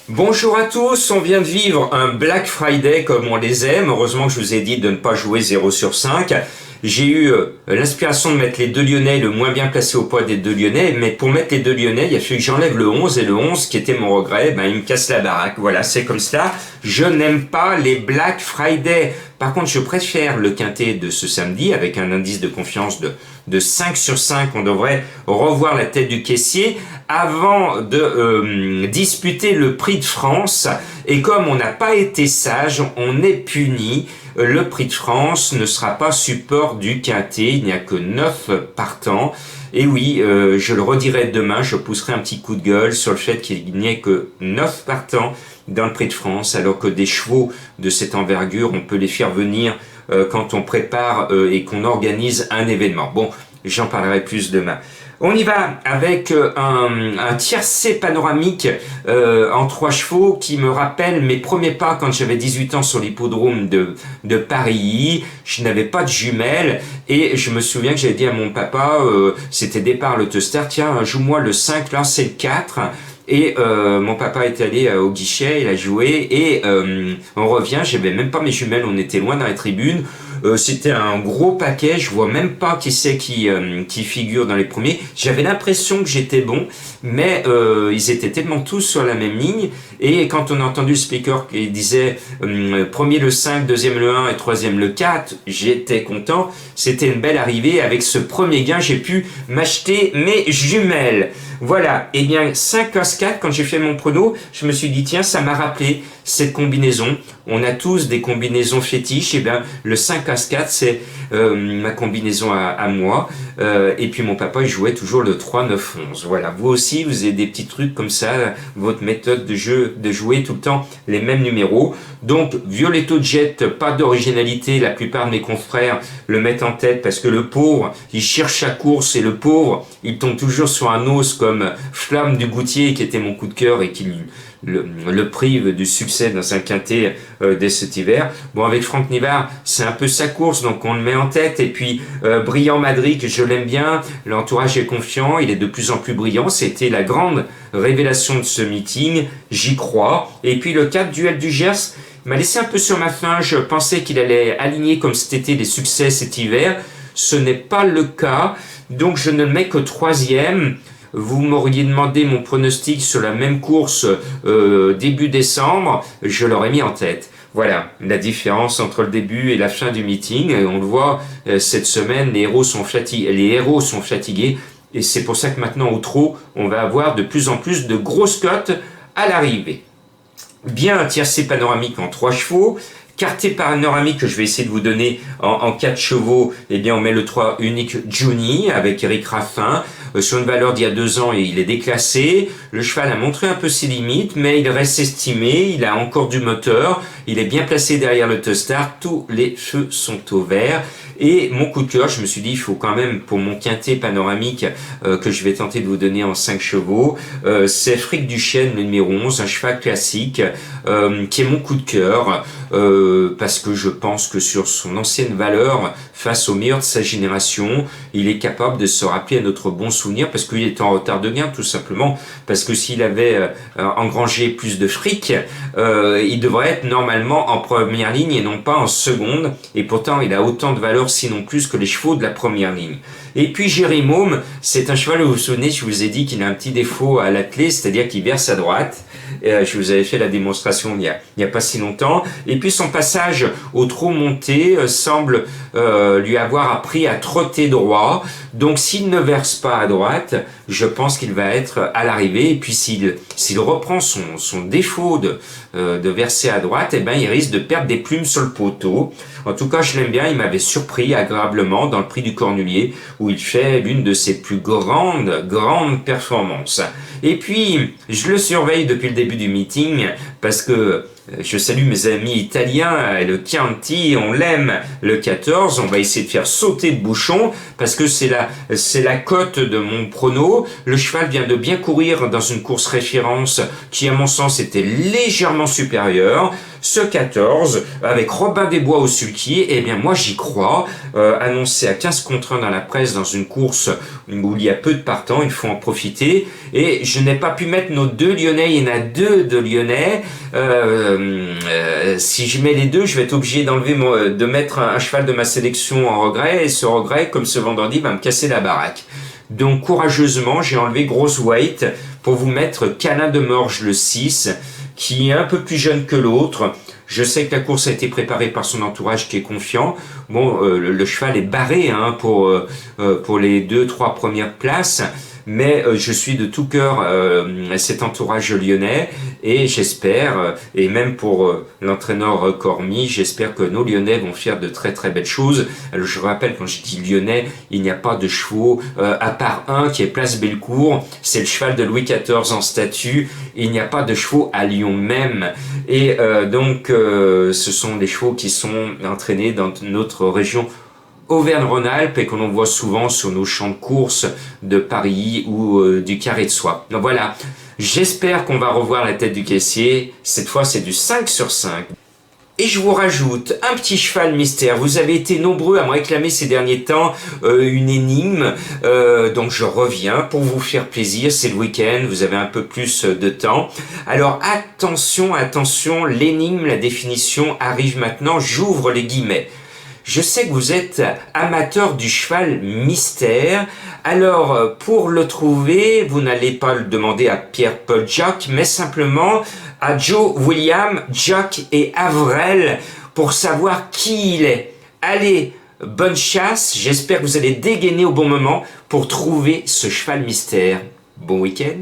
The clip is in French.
Bonjour à tous, on vient de vivre un Black Friday comme on les aime. Heureusement que je vous ai dit de ne pas jouer 0 sur 5. J'ai eu l'inspiration de mettre les deux Lyonnais, le moins bien placé au poids des deux Lyonnais, mais pour mettre les deux Lyonnais, il a fallu que j'enlève le 11, et le 11, qui était mon regret, il me casse la baraque. Voilà, c'est comme cela. Je n'aime pas les Black Friday. Par contre, je préfère le quintet de ce samedi avec un indice de confiance de 5 sur 5. On devrait revoir la tête du caissier avant de disputer le prix de France. Et comme on n'a pas été sage, on est puni. Le prix de France ne sera pas support du quintet. Il n'y a que 9 partants. Et oui, je le redirai demain, je pousserai un petit coup de gueule sur le fait qu'il n'y ait que 9 partants dans le prix de France, alors que des chevaux de cette envergure, on peut les faire venir quand on prépare et qu'on organise un événement. Bon, j'en parlerai plus demain. On y va avec un tiercé panoramique en 3 chevaux qui me rappelle mes premiers pas quand j'avais 18 ans sur l'hippodrome de Paris. Je n'avais pas de jumelles et je me souviens que j'avais dit à mon papa, c'était départ le Teuster, tiens, joue-moi le 5, là c'est le 4. Et mon papa est allé au guichet, il a joué et on revient, j'avais même pas mes jumelles, on était loin dans les tribunes. C'était un gros paquet, je vois même pas qui c'est qui figure dans les premiers. J'avais l'impression que j'étais bon, mais ils étaient tellement tous sur la même ligne. Et quand on a entendu le speaker qui disait premier le 5, deuxième le 1 et troisième le 4, j'étais content. C'était une belle arrivée. Avec ce premier gain, j'ai pu m'acheter mes jumelles. Voilà, et bien 5 As 4, quand j'ai fait mon prono, je me suis dit tiens, ça m'a rappelé cette combinaison. On a tous des combinaisons fétiches, et bien le 5 As 4 c'est ma combinaison à moi. Et puis mon papa il jouait toujours le 3, 9, 11. Voilà, vous aussi vous avez des petits trucs comme ça, votre méthode de jeu, de jouer tout le temps les mêmes numéros. Donc Violetto Jet, pas d'originalité, la plupart de mes confrères le mettent en tête parce que le pauvre, il cherche sa course et le pauvre, il tombe toujours sur un os comme Flamme du Goutier qui était mon coup de cœur et qui le prive du succès dans un quintet dès cet hiver. Bon, avec Franck Nivard, c'est un peu sa course, donc on le met en tête. Et puis Brillant Madrid, que je l'aime bien, l'entourage est confiant, il est de plus en plus brillant. C'était la grande révélation de ce meeting, j'y crois. Et puis le 4 Duel du Gers m'a laissé un peu sur ma faim. Je pensais qu'il allait aligner comme c'était des succès cet hiver. Ce n'est pas le cas, donc je ne le mets que 3e. Vous m'auriez demandé mon pronostic sur la même course début décembre, je l'aurais mis en tête. Voilà la différence entre le début et la fin du meeting. On le voit cette semaine, les héros sont fatigués et c'est pour ça que maintenant au trot, on va avoir de plus en plus de grosses cotes à l'arrivée. Bien un tiercé panoramique en 3 chevaux. Quartier panoramique que je vais essayer de vous donner en 4 chevaux, eh bien on met le 3 unique Juni avec Eric Raffin sur une valeur d'il y a 2 ans et il est déclassé. Le cheval a montré un peu ses limites, mais il reste estimé, il a encore du moteur, il est bien placé derrière le Teuster, tous les feux sont au vert. Et mon coup de cœur, je me suis dit, il faut quand même, pour mon quintet panoramique que je vais tenter de vous donner en 5 chevaux, c'est Fric du Chêne, le numéro 11, un cheval classique, qui est mon coup de cœur, parce que je pense que sur son ancienne valeur, face au meilleur de sa génération, il est capable de se rappeler à notre bon souvenir, parce qu'il est en retard de gain, tout simplement, parce que s'il avait engrangé plus de fric, il devrait être normalement en première ligne et non pas en seconde, et pourtant il a autant de valeur sinon plus que les chevaux de la première ligne. Et puis Jérimôme, c'est un cheval, vous vous souvenez, je vous ai dit qu'il a un petit défaut à l'attelé, c'est-à-dire qu'il verse à droite. Je vous avais fait la démonstration il y a pas si longtemps. Et puis son passage au trot monté semble lui avoir appris à trotter droit. Donc s'il ne verse pas à droite, je pense qu'il va être à l'arrivée. Et puis s'il reprend son défaut de verser à droite, eh ben il risque de perdre des plumes sur le poteau. En tout cas, je l'aime bien. Il m'avait surpris agréablement dans le prix du Cornulier, où il fait l'une de ses plus grandes performances. Et puis, je le surveille depuis le début du meeting, parce que je salue mes amis italiens, le Chianti, on l'aime, le 14, on va essayer de faire sauter le bouchon, parce que c'est la cote de mon prono. Le cheval vient de bien courir dans une course référence qui, à mon sens, était légèrement supérieure. ce 14 avec Robin des Bois au sulky, eh bien moi j'y crois, annoncé à 15 contre 1 dans la presse dans une course où il y a peu de partants, il faut en profiter, et je n'ai pas pu mettre nos deux Lyonnais, il y en a deux de Lyonnais, si je mets les deux, je vais être obligé de mettre un cheval de ma sélection en regret, et ce regret, comme ce vendredi, va me casser la baraque. Donc courageusement, j'ai enlevé Grosse White pour vous mettre Câlin de Morge le 6, qui est un peu plus jeune que l'autre. Je sais que la course a été préparée par son entourage qui est confiant. Bon, le cheval est barré pour les 2-3 premières places, mais je suis de tout cœur cet entourage lyonnais, et j'espère, et même pour l'entraîneur Cormy, j'espère que nos Lyonnais vont faire de très très belles choses. Alors, je rappelle, quand je dis lyonnais, il n'y a pas de chevaux, à part un qui est Place Bellecour, c'est le cheval de Louis XIV en statue. Il n'y a pas de chevaux à Lyon même, et donc ce sont des chevaux qui sont entraînés dans notre région Auvergne-Rhône-Alpes et que l'on voit souvent sur nos champs de course de Paris ou du Carré de Soie. Donc voilà, j'espère qu'on va revoir la tête du caissier. Cette fois, c'est du 5 sur 5. Et je vous rajoute un petit cheval mystère. Vous avez été nombreux à me réclamer ces derniers temps une énigme. Donc je reviens pour vous faire plaisir. C'est le week-end, vous avez un peu plus de temps. Alors attention, attention, l'énigme, la définition arrive maintenant. J'ouvre les guillemets. Je sais que vous êtes amateur du cheval mystère. Alors, pour le trouver, vous n'allez pas le demander à Pierre-Paul Jacques, mais simplement à Joe, William, Jack et Avrel pour savoir qui il est. Allez, bonne chasse. J'espère que vous allez dégainer au bon moment pour trouver ce cheval mystère. Bon week-end.